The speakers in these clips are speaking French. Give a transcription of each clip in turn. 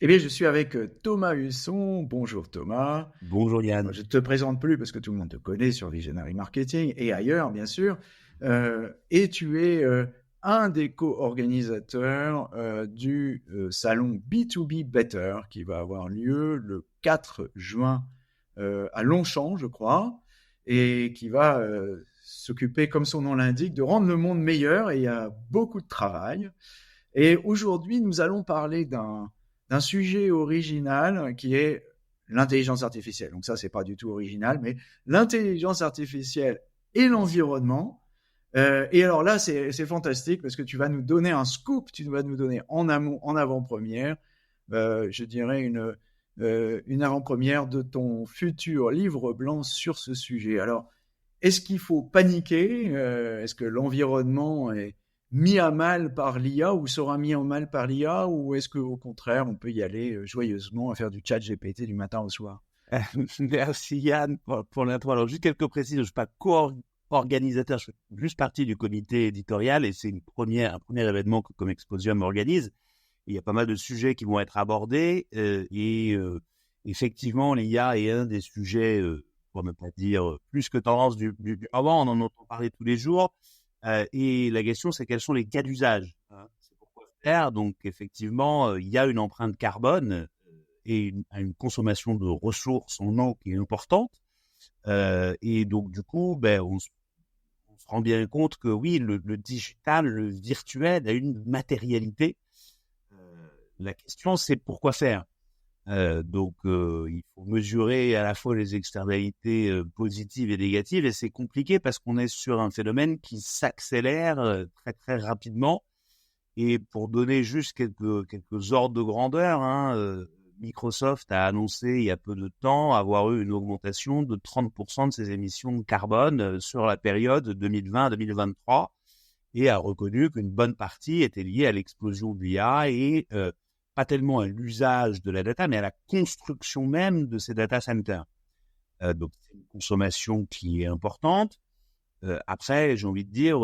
Eh bien, je suis avec Thomas Husson. Bonjour Thomas. Bonjour Yann. Je ne te présente plus parce que tout le monde te connaît sur Visionary Marketing et ailleurs, bien sûr. Et tu es un des co-organisateurs du salon B2B Better qui va avoir lieu le 4 juin à Longchamp, je crois, et qui va s'occuper, comme son nom l'indique, de rendre le monde meilleur. Et il y a beaucoup de travail. Et aujourd'hui, nous allons parler d'un sujet original qui est l'intelligence artificielle. Donc ça, c'est pas du tout original, mais l'intelligence artificielle et l'environnement. Et alors là, c'est fantastique parce que tu vas nous donner un scoop, tu vas nous donner en amont, en avant-première, je dirais une avant-première de ton futur livre blanc sur ce sujet. Alors, est-ce qu'il faut paniquer? Est-ce que l'environnement est mis à mal par l'IA ou sera mis en mal par l'IA, ou est-ce qu'au contraire, on peut y aller joyeusement à faire du chat GPT du matin au soir? Merci Yann pour l'intro. Alors juste quelques précisions, je ne suis pas co-organisateur, je fais juste partie du comité éditorial et c'est un premier événement que Comme Exposium organise. Il y a pas mal de sujets qui vont être abordés effectivement l'IA est un des sujets, pour ne pas dire plus que tendance du moment, on en entend parler tous les jours. Et la question c'est quels sont les cas d'usage, hein, c'est pourquoi faire. Donc effectivement, il y a une empreinte carbone et une consommation de ressources en eau qui est importante. Et donc, du coup, on se rend bien compte que oui, le digital, le virtuel a une matérialité. La question, c'est pourquoi faire. Il faut mesurer à la fois les externalités positives et négatives, et c'est compliqué parce qu'on est sur un phénomène qui s'accélère très très rapidement. Et pour donner juste quelques ordres de grandeur, hein, Microsoft a annoncé il y a peu de temps avoir eu une augmentation de 30% de ses émissions de carbone sur la période 2020-2023 et a reconnu qu'une bonne partie était liée à l'explosion de l'IA et pas tellement à l'usage de la data, mais à la construction même de ces data centers. Donc, c'est une consommation qui est importante. Après, j'ai envie de dire,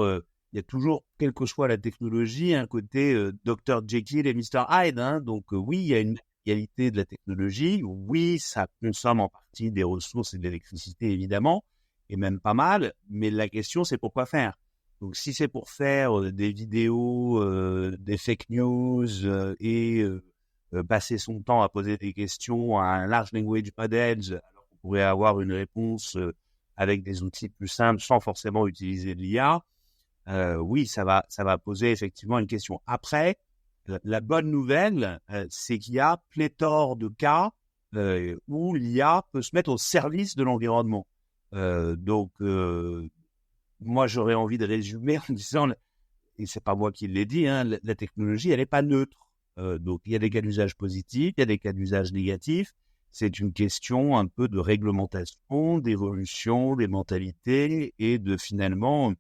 il y a toujours, quelle que soit la technologie, un côté Dr. Jekyll et Mr. Hyde. Hein. Donc oui, il y a une matérialité de la technologie. Oui, ça consomme en partie des ressources et de l'électricité, évidemment, et même pas mal. Mais la question, c'est pourquoi faire. Donc si c'est pour faire des vidéos, des fake news passer son temps à poser des questions à un large language model, alors qu'on pourrait avoir une réponse avec des outils plus simples sans forcément utiliser de l'IA, oui, ça va poser effectivement une question. Après, la bonne nouvelle, c'est qu'il y a pléthore de cas où l'IA peut se mettre au service de l'environnement. Moi, j'aurais envie de résumer en disant, et c'est pas moi qui l'ai dit, hein, la technologie, elle n'est pas neutre. Donc, il y a des cas d'usage positifs, il y a des cas d'usage négatifs. C'est une question un peu de réglementation, d'évolution, des mentalités et de finalement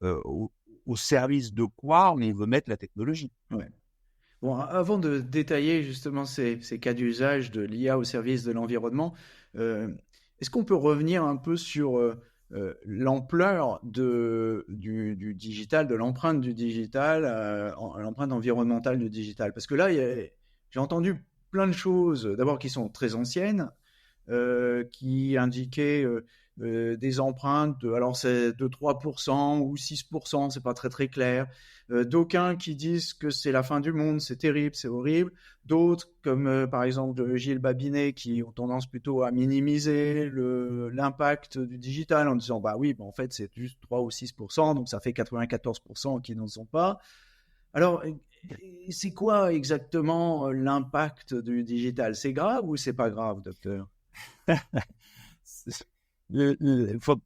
au service de quoi on veut mettre la technologie. Ouais. Bon, avant de détailler justement ces cas d'usage de l'IA au service de l'environnement, est-ce qu'on peut revenir un peu sur l'ampleur du digital, de l'empreinte du digital, l'empreinte environnementale du digital? Parce que là, j'ai entendu plein de choses, d'abord qui sont très anciennes, qui indiquaient des empreintes alors c'est de 3% ou 6%, c'est pas très très clair. D'aucuns qui disent que c'est la fin du monde, c'est terrible, c'est horrible. D'autres, comme par exemple Gilles Babinet, qui ont tendance plutôt à minimiser l'impact du digital en disant bah oui, bah en fait c'est juste 3 ou 6%, donc ça fait 94% qui n'en sont pas. Alors, c'est quoi exactement l'impact du digital? C'est grave ou c'est pas grave, docteur?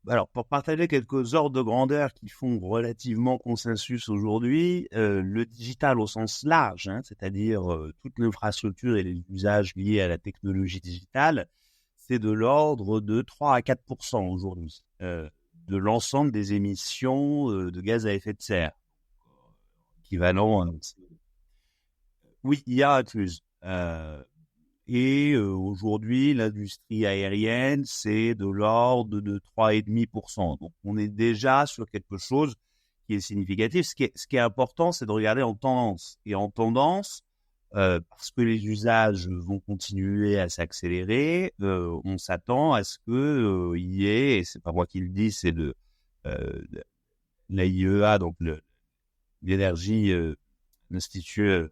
Alors, pour partager quelques ordres de grandeur qui font relativement consensus aujourd'hui, le digital au sens large, hein, c'est-à-dire toute l'infrastructure et les usages liés à la technologie digitale, c'est de l'ordre de 3 à 4% aujourd'hui de l'ensemble des émissions de gaz à effet de serre, équivalent. Oui, il y a incluse. Et aujourd'hui, l'industrie aérienne, c'est de l'ordre de 3,5%. Donc, on est déjà sur quelque chose qui est significatif. Ce qui est important, c'est de regarder en tendance. Et en tendance, parce que les usages vont continuer à s'accélérer, on s'attend à ce que il y ait, et c'est pas moi qui le dis, c'est de l'AIEA, donc l'énergie, l'institut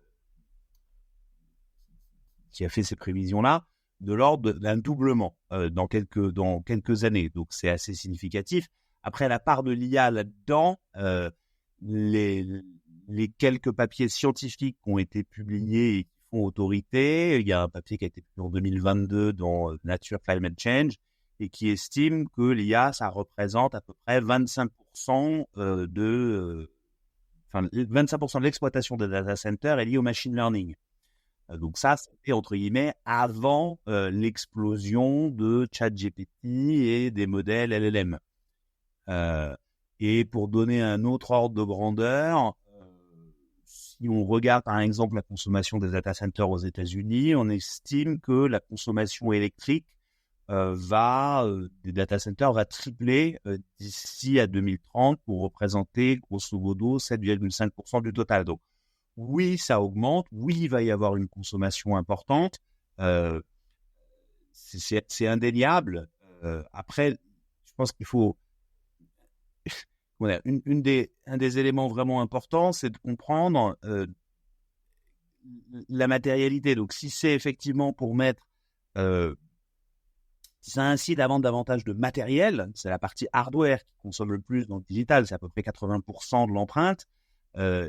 qui a fait ces prévisions-là, de l'ordre d'un doublement dans quelques années. Donc, c'est assez significatif. Après, la part de l'IA là-dedans, les quelques papiers scientifiques qui ont été publiés et qui font autorité, il y a un papier qui a été publié en 2022 dans Nature Climate Change et qui estime que l'IA, ça représente à peu près 25% 25% de l'exploitation des data centers est liée au machine learning. Donc ça, c'était entre guillemets avant l'explosion de ChatGPT et des modèles LLM. Et pour donner un autre ordre de grandeur, si on regarde par exemple la consommation des data centers aux États-Unis, on estime que la consommation électrique des data centers va tripler d'ici à 2030 pour représenter grosso modo 7,5% du total. Donc oui, ça augmente. Oui, il va y avoir une consommation importante. C'est indéniable. Après, je pense qu'il faut... un des éléments vraiment importants, c'est de comprendre la matérialité. Donc, si c'est effectivement pour mettre... si ça incite à vendre davantage de matériel, c'est la partie hardware qui consomme le plus dans le digital. C'est à peu près 80% de l'empreinte.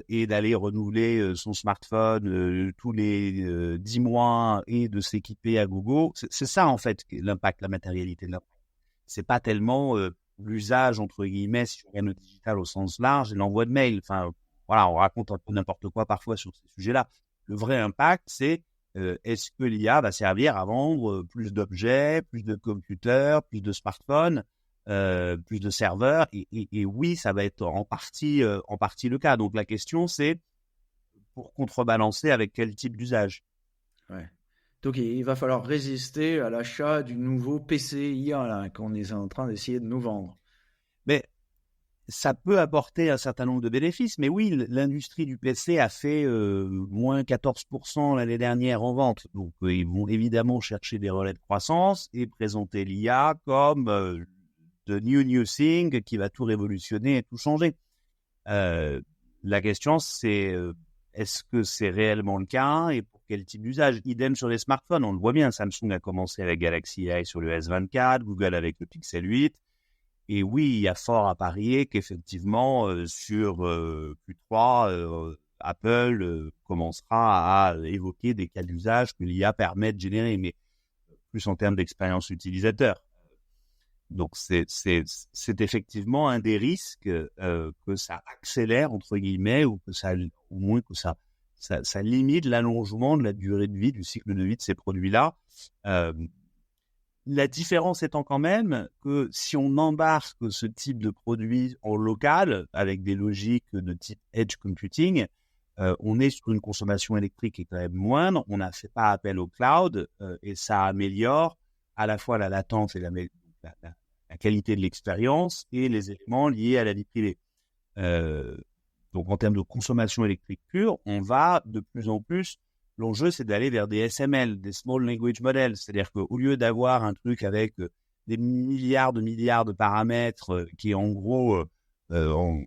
Et d'aller renouveler son smartphone tous les 10 mois et de s'équiper à gogo. C'est ça, en fait, l'impact, la matérialité de l'impact. C'est pas tellement l'usage, entre guillemets, si on regarde le digital au sens large, et l'envoi de mails. Enfin, voilà, on raconte un peu n'importe quoi parfois sur ces sujets-là. Le vrai impact, c'est est-ce que l'IA va servir à vendre plus d'objets, plus de computers, plus de smartphones, plus de serveurs, et oui, ça va être en partie le cas. Donc la question, c'est pour contrebalancer avec quel type d'usage. Ouais. Donc il va falloir résister à l'achat du nouveau PC IA là, qu'on est en train d'essayer de nous vendre. Mais ça peut apporter un certain nombre de bénéfices. Mais oui, l'industrie du PC a fait moins 14% l'année dernière en vente. Donc ils vont évidemment chercher des relais de croissance et présenter l'IA comme the new thing qui va tout révolutionner et tout changer. La question, c'est est-ce que c'est réellement le cas et pour quel type d'usage? Idem sur les smartphones, on le voit bien. Samsung a commencé avec Galaxy AI sur le S24, Google avec le Pixel 8. Et oui, il y a fort à parier qu'effectivement, sur Q3, Apple commencera à évoquer des cas d'usage que l'IA permet de générer, mais plus en termes d'expérience utilisateur. Donc, c'est effectivement un des risques que ça accélère, entre guillemets, ou que ça, au moins que ça limite l'allongement de la durée de vie, du cycle de vie de ces produits-là. La différence étant quand même que si on embarque ce type de produit en local, avec des logiques de type edge computing, on est sur une consommation électrique qui est quand même moindre, on n'a fait pas appel au cloud, et ça améliore à la fois la latence et la qualité de l'expérience et les éléments liés à la vie privée. Donc, en termes de consommation électrique pure, on va de plus en plus... L'enjeu, c'est d'aller vers des SML, des Small Language Models. C'est-à-dire qu'au lieu d'avoir un truc avec des milliards de paramètres qui, en gros, on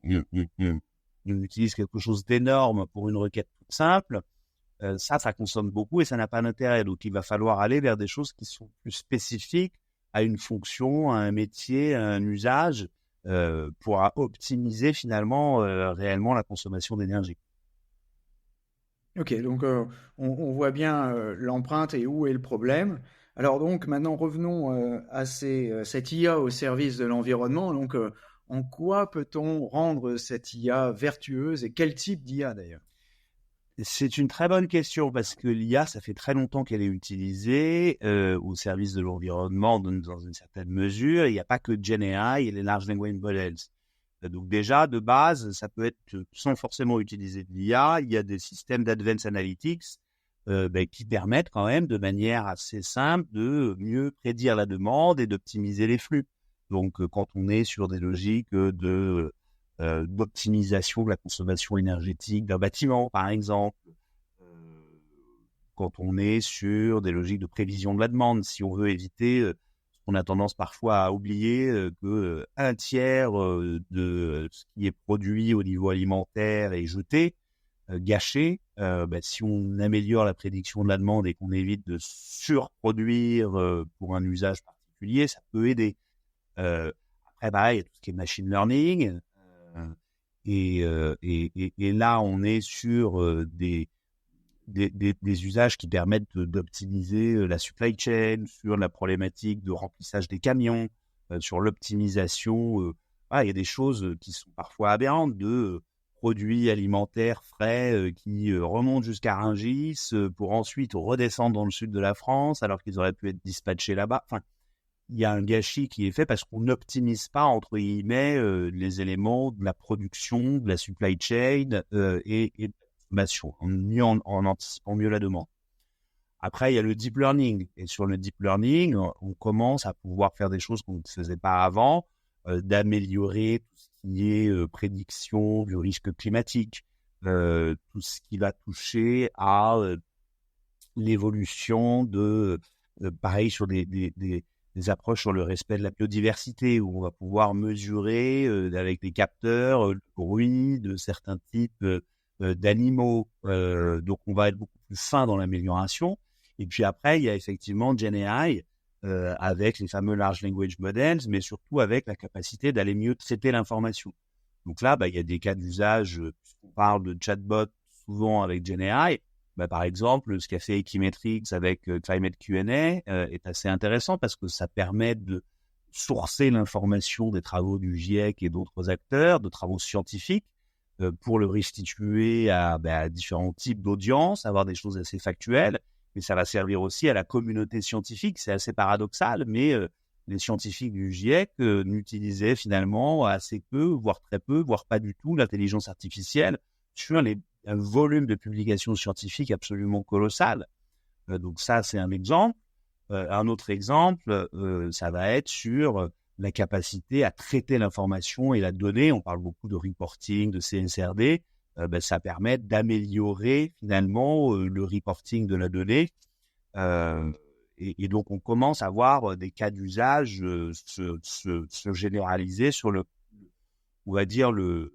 utilise quelque chose d'énorme pour une requête toute simple, ça consomme beaucoup et ça n'a pas d'intérêt. Donc, il va falloir aller vers des choses qui sont plus spécifiques à une fonction, à un métier, à un usage, pour optimiser finalement réellement la consommation d'énergie. Ok, donc on voit bien l'empreinte et où est le problème. Alors donc maintenant revenons à cette IA au service de l'environnement. Donc en quoi peut-on rendre cette IA vertueuse et quel type d'IA d'ailleurs? C'est une très bonne question parce que l'IA, ça fait très longtemps qu'elle est utilisée au service de l'environnement dans une certaine mesure. Il n'y a pas que GenAI et les Large Language Models. Donc déjà, de base, ça peut être sans forcément utiliser de l'IA. Il y a des systèmes d'Advanced Analytics qui permettent quand même de manière assez simple de mieux prédire la demande et d'optimiser les flux. Donc quand on est sur des logiques d'optimisation de la consommation énergétique d'un bâtiment, par exemple, quand on est sur des logiques de prévision de la demande, si on veut éviter ce qu'on a tendance parfois à oublier, que un tiers de ce qui est produit au niveau alimentaire est jeté, gâché. Si on améliore la prédiction de la demande et qu'on évite de surproduire pour un usage particulier, ça peut aider. Après, pareil, il y a tout ce qui est machine learning. Et là, on est sur des usages qui permettent d'optimiser la supply chain, sur la problématique de remplissage des camions, sur l'optimisation. Il y a des choses qui sont parfois aberrantes de produits alimentaires frais qui remontent jusqu'à Rungis pour ensuite redescendre dans le sud de la France alors qu'ils auraient pu être dispatchés là-bas. Enfin, il y a un gâchis qui est fait parce qu'on n'optimise pas, entre guillemets, les éléments de la production, de la supply chain et de la consommation, en anticipant mieux la demande. Après, il y a le deep learning. Et sur le deep learning, on commence à pouvoir faire des choses qu'on ne faisait pas avant, d'améliorer tout ce qui est prédiction du risque climatique, tout ce qui va toucher à l'évolution de, pareil, sur des approches sur le respect de la biodiversité, où on va pouvoir mesurer avec des capteurs le bruit de certains types d'animaux. Donc, on va être beaucoup plus fin dans l'amélioration. Et puis après, il y a effectivement GenAI avec les fameux Large Language Models, mais surtout avec la capacité d'aller mieux traiter l'information. Donc là, il y a des cas d'usage, puisqu'on parle de chatbot souvent avec GenAI. Par exemple, ce qu'a fait Equimetrix avec Climate Q&A est assez intéressant parce que ça permet de sourcer l'information des travaux du GIEC et d'autres acteurs, de travaux scientifiques, pour le restituer à différents types d'audience, avoir des choses assez factuelles, mais ça va servir aussi à la communauté scientifique. C'est assez paradoxal, mais les scientifiques du GIEC n'utilisaient finalement assez peu, voire très peu, voire pas du tout l'intelligence artificielle sur un volume de publications scientifiques absolument colossal. Donc ça, c'est un exemple. Un autre exemple, ça va être sur la capacité à traiter l'information et la donnée. On parle beaucoup de reporting, de CSRD. Ça permet d'améliorer finalement le reporting de la donnée. Et donc, on commence à voir des cas d'usage se généraliser sur on va dire, le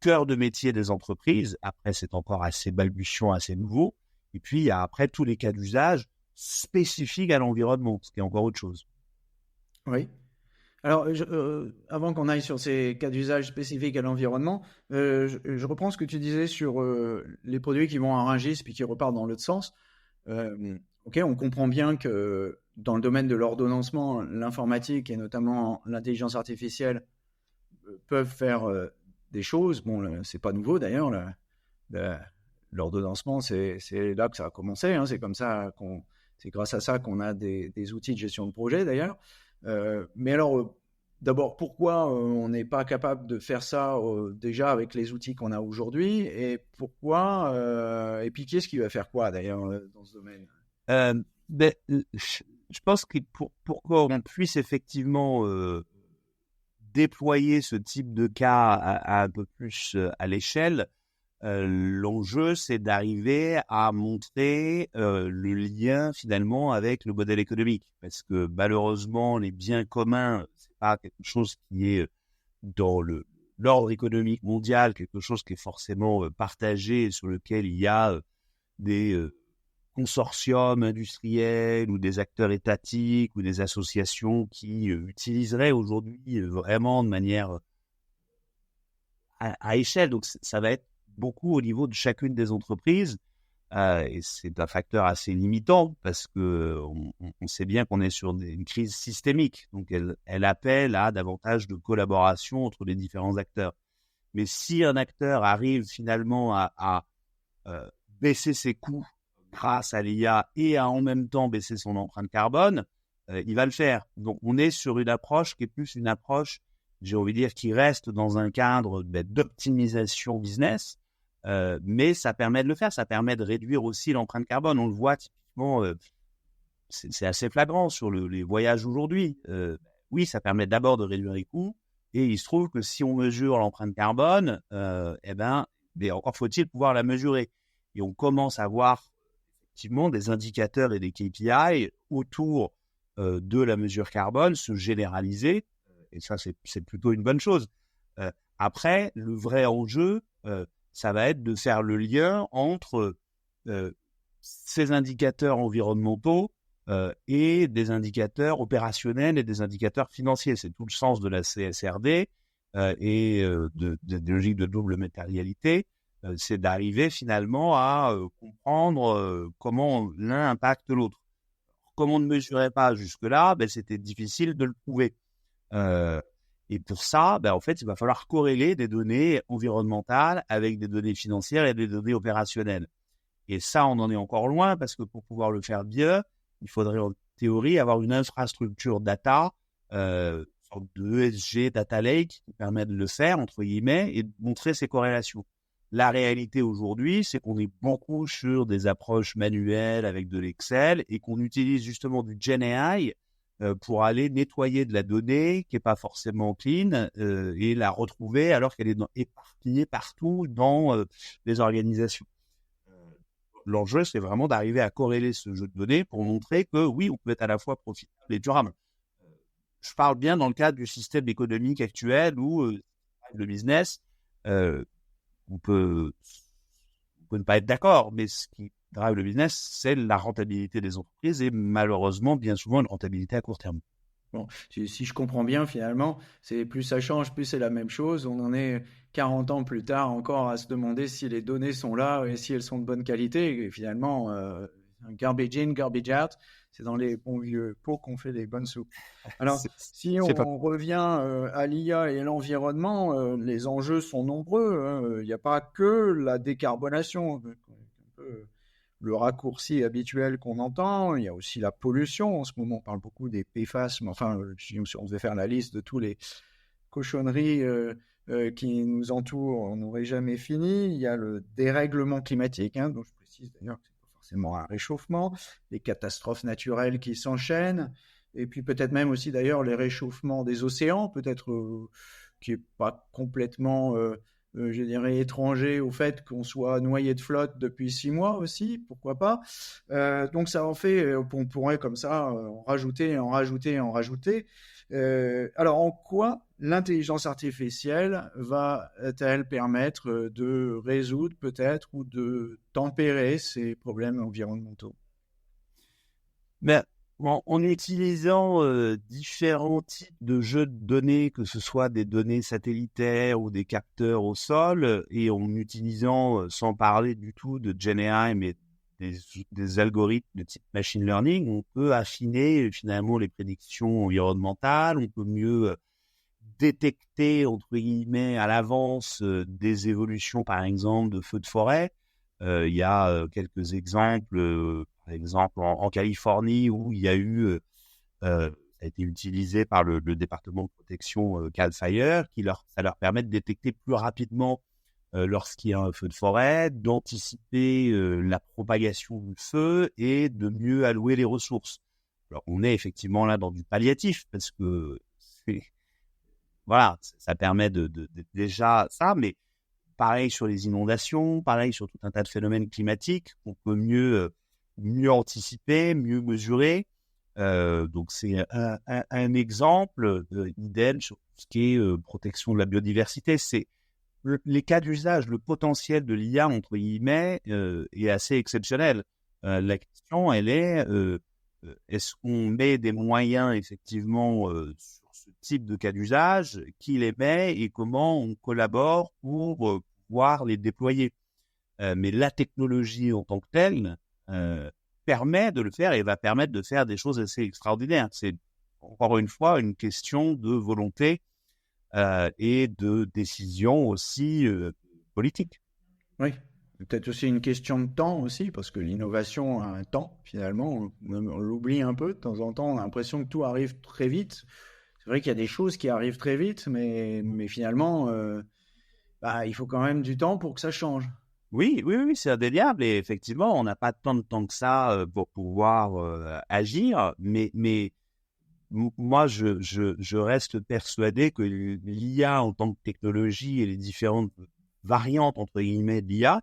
cœur de métier des entreprises. Après, c'est encore assez balbutiant, assez nouveau. Et puis, il y a après tous les cas d'usage spécifiques à l'environnement, ce qui est encore autre chose. Oui. Alors, avant qu'on aille sur ces cas d'usage spécifiques à l'environnement, je reprends ce que tu disais sur les produits qui vont à Rungis puis qui repartent dans l'autre sens. Ok, on comprend bien que dans le domaine de l'ordonnancement, l'informatique et notamment l'intelligence artificielle peuvent faire des choses. Bon, c'est pas nouveau d'ailleurs. L'ordonnancement, c'est là que ça a commencé. Hein, c'est grâce à ça qu'on a des outils de gestion de projet d'ailleurs. Mais alors, d'abord, pourquoi on n'est pas capable de faire ça déjà avec les outils qu'on a aujourd'hui, et pourquoi et puis qui est-ce qui va faire quoi d'ailleurs dans ce domaine? Je pense que pour qu'on puisse effectivement déployer ce type de cas à un peu plus à l'échelle, l'enjeu, c'est d'arriver à montrer le lien finalement avec le modèle économique, parce que malheureusement, les biens communs, c'est pas quelque chose qui est dans l'ordre économique mondial, quelque chose qui est forcément partagé, sur lequel il y a des consortiums industriels ou des acteurs étatiques ou des associations qui utiliseraient aujourd'hui vraiment de manière à échelle. Donc, ça va être beaucoup au niveau de chacune des entreprises, et c'est un facteur assez limitant parce que on sait bien qu'on est sur une crise systémique, donc elle appelle à davantage de collaboration entre les différents acteurs. Mais si un acteur arrive finalement à baisser ses coûts grâce à l'IA et à en même temps baisser son empreinte carbone, il va le faire. Donc on est sur une approche qui est plus une approche, j'ai envie de dire, qui reste dans un cadre d'optimisation business, mais ça permet de le faire, ça permet de réduire aussi l'empreinte carbone. On le voit typiquement, c'est assez flagrant sur les voyages aujourd'hui. Oui, ça permet d'abord de réduire les coûts, et il se trouve que si on mesure l'empreinte carbone, mais encore faut-il pouvoir la mesurer. Et on commence à voir effectivement des indicateurs et des KPI autour de la mesure carbone se généraliser. Et ça, c'est plutôt une bonne chose. Après, le vrai enjeu, ça va être de faire le lien entre ces indicateurs environnementaux et des indicateurs opérationnels et des indicateurs financiers. C'est tout le sens de la CSRD et des logiques de double matérialité. C'est d'arriver finalement à comprendre comment l'un impacte l'autre. Comme on ne mesurait pas jusque-là, c'était difficile de le prouver. Et pour ça, en fait, il va falloir corréler des données environnementales avec des données financières et des données opérationnelles. Et ça, on en est encore loin parce que pour pouvoir le faire bien, il faudrait en théorie avoir une infrastructure data, une sorte de ESG data lake qui permet de le faire, entre guillemets, et de montrer ces corrélations. La réalité aujourd'hui, c'est qu'on est beaucoup sur des approches manuelles avec de l'Excel et qu'on utilise justement du GenAI pour aller nettoyer de la donnée qui n'est pas forcément clean et la retrouver alors qu'elle est éparpillée partout dans les organisations. L'enjeu, c'est vraiment d'arriver à corréler ce jeu de données pour montrer que oui, on peut être à la fois profitable et durable. Je parle bien dans le cadre du système économique actuel où le business, on peut ne pas être d'accord, mais ce qui drive le business, c'est la rentabilité des entreprises et malheureusement, bien souvent, une rentabilité à court terme. Bon, si je comprends bien, finalement, c'est plus ça change, plus c'est la même chose. On en est 40 ans plus tard encore à se demander si les données sont là et si elles sont de bonne qualité. Et finalement, garbage in, garbage out, c'est dans les bons vieux pots qu'on fait des bonnes soupes. Alors, si on revient à l'IA et l'environnement, les enjeux sont nombreux. Il n'y a pas que la décarbonation. Le raccourci habituel qu'on entend, il y a aussi la pollution. En ce moment, on parle beaucoup des PFAS, mais enfin, si on devait faire la liste de tous les cochonneries qui nous entourent, on n'aurait jamais fini. Il y a le dérèglement climatique, dont je précise d'ailleurs que ce n'est pas forcément un réchauffement, les catastrophes naturelles qui s'enchaînent, et puis peut-être même aussi d'ailleurs les réchauffements des océans, peut-être qui n'est pas complètement... je dirais, étranger au fait qu'on soit noyé de flotte depuis 6 mois aussi, pourquoi pas. Donc ça en fait, on pourrait comme ça en rajouter. Alors en quoi l'intelligence artificielle va-t-elle permettre de résoudre peut-être ou de tempérer ces problèmes environnementaux ? En utilisant différents types de jeux de données, que ce soit des données satellitaires ou des capteurs au sol, et en utilisant, sans parler du tout de GenAI, mais des algorithmes de type machine learning, on peut affiner finalement les prédictions environnementales, on peut mieux détecter, entre guillemets, à l'avance des évolutions, par exemple, de feux de forêt. Il y a quelques exemples, par exemple en Californie, où il y a eu, ça a été utilisé par le département de protection Cal Fire, ça leur permet de détecter plus rapidement lorsqu'il y a un feu de forêt, d'anticiper la propagation du feu et de mieux allouer les ressources. Alors, on est effectivement là dans du palliatif, parce que voilà, ça permet de déjà ça, mais pareil sur les inondations, pareil sur tout un tas de phénomènes climatiques qu'on peut mieux anticiper, mieux mesurer. Donc, c'est un exemple idem sur ce qui est protection de la biodiversité. C'est les cas d'usage, le potentiel de l'IA, entre guillemets, est assez exceptionnel. La question, elle est, est-ce qu'on met des moyens, effectivement, sur ce type de cas d'usage, qui les met et comment on collabore pour pouvoir les déployer. Mais la technologie en tant que telle permet de le faire et va permettre de faire des choses assez extraordinaires. C'est encore une fois une question de volonté et de décision aussi politique. Oui, peut-être aussi une question de temps aussi, parce que l'innovation a un temps, finalement. On l'oublie un peu de temps en temps. On a l'impression que tout arrive très vite. C'est vrai qu'il y a des choses qui arrivent très vite, mais finalement, il faut quand même du temps pour que ça change. Oui, c'est indéniable. Et effectivement, on n'a pas tant de temps que ça pour pouvoir agir. Mais moi, je reste persuadé que l'IA en tant que technologie et les différentes variantes, entre guillemets, de l'IA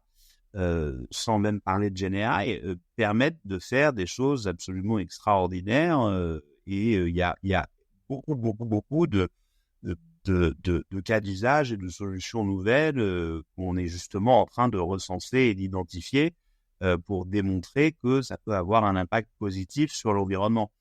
sans même parler de GenAI, permettent de faire des choses absolument extraordinaires. Et il y a beaucoup de cas d'usage et de solutions nouvelles qu'on est justement en train de recenser et d'identifier pour démontrer que ça peut avoir un impact positif sur l'environnement.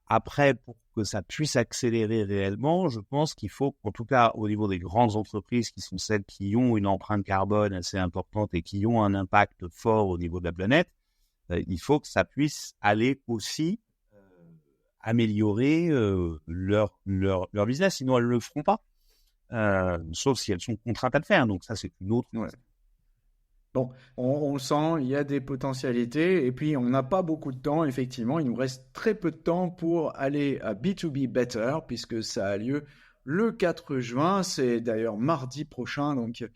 Après, pour que ça puisse accélérer réellement, je pense qu'il faut, en tout cas au niveau des grandes entreprises qui sont celles qui ont une empreinte carbone assez importante et qui ont un impact fort au niveau de la planète, il faut que ça puisse aller aussi améliorer leur business, sinon elles ne le feront pas, sauf si elles sont contraintes à le faire. Donc ça, c'est une autre. Ouais. Bon, on sent, il y a des potentialités, et puis on n'a pas beaucoup de temps, effectivement, il nous reste très peu de temps pour aller à B2B Better, puisque ça a lieu le 4 juin, c'est d'ailleurs mardi prochain, donc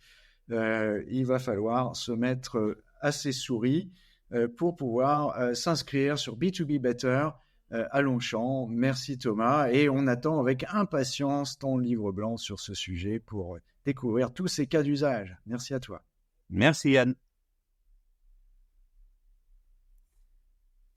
il va falloir se mettre à ses souris pour pouvoir s'inscrire sur B2B Better à Longchamp. Merci Thomas, et on attend avec impatience ton livre blanc sur ce sujet pour découvrir tous ces cas d'usage. Merci à toi. Merci Yann.